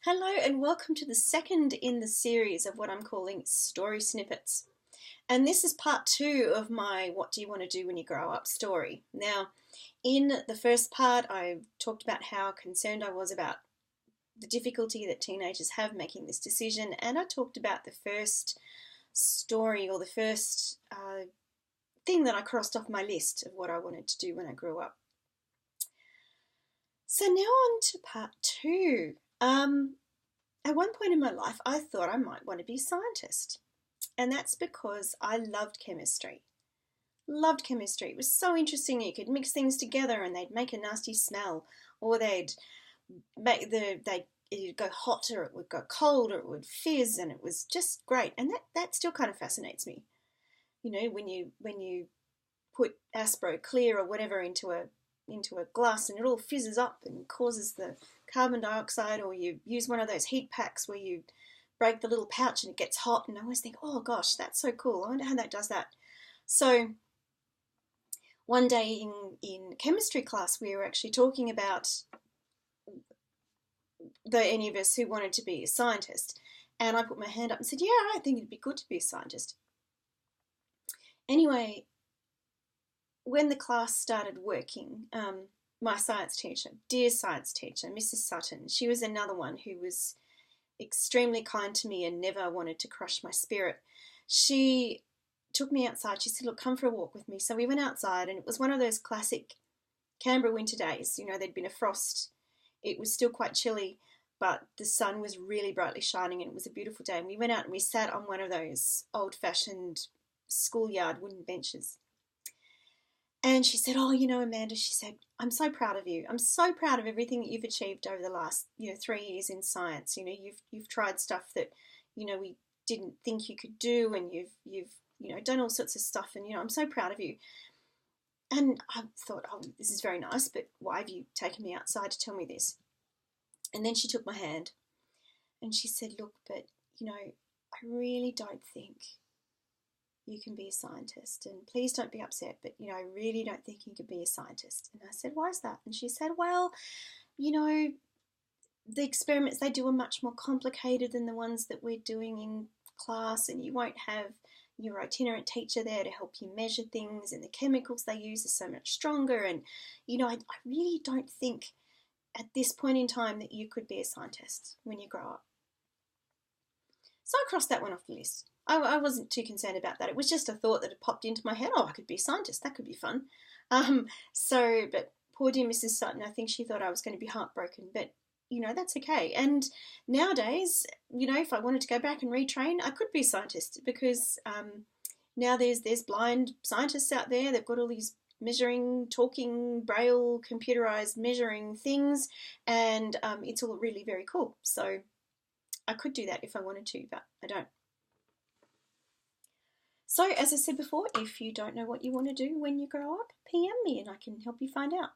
Hello and welcome to the second in the series of what I'm calling story snippets. And this is part two of my What Do You Want to Do When You Grow Up story. Now, in the first part, I talked about how concerned I was about the difficulty that teenagers have making this decision, and I talked about the first story or the first thing that I crossed off my list of what I wanted to do when I grew up. So now on to part two. At one point in my life, I thought I might want to be a scientist. And that's because I loved chemistry. Loved chemistry. It was so interesting. You could mix things together and they'd make a nasty smell, or it'd go hot, or it would go cold, or it would fizz, and it was just great. And that still kind of fascinates me. You know, when you put Aspro Clear or whatever into a glass and it all fizzes up and causes the carbon dioxide, or you use one of those heat packs where you break the little pouch and it gets hot, and I always think, oh gosh, that's so cool. I wonder how that does that. So one day in chemistry class, we were actually talking about any of us who wanted to be a scientist, and I put my hand up and said, yeah, I think it'd be good to be a scientist. Anyway, when the class started working, my science teacher, dear science teacher, Mrs. Sutton, she was another one who was extremely kind to me and never wanted to crush my spirit. She took me outside. She said, look, come for a walk with me. So we went outside, and it was one of those classic Canberra winter days. You know, there'd been a frost. It was still quite chilly, but the sun was really brightly shining, and it was a beautiful day. And we went out and we sat on one of those old-fashioned schoolyard wooden benches. And she said, oh, you know, Amanda, she said, I'm so proud of you. I'm so proud of everything that you've achieved over the last, 3 years in science. You know, you've tried stuff that, we didn't think you could do, and you've done all sorts of stuff, and, I'm so proud of you. And I thought, oh, this is very nice, but why have you taken me outside to tell me this? And then she took my hand and she said, look, but, I really don't think you can be a scientist, and please don't be upset, but I really don't think you can be a scientist. And I said, why is that? And she said, well, the experiments they do are much more complicated than the ones that we're doing in class, and you won't have your itinerant teacher there to help you measure things, and the chemicals they use are so much stronger, and I really don't think at this point in time that you could be a scientist when you grow up. So I crossed that one off the list. I wasn't too concerned about that. It was just a thought that had popped into my head. Oh, I could be a scientist. That could be fun. But poor dear Mrs. Sutton, I think she thought I was going to be heartbroken. But, that's okay. And nowadays, if I wanted to go back and retrain, I could be a scientist, because now there's blind scientists out there. They've got all these measuring, talking, braille, computerized measuring things, and it's all really very cool. So I could do that if I wanted to, but I don't. So, as I said before, if you don't know what you want to do when you grow up, PM me and I can help you find out.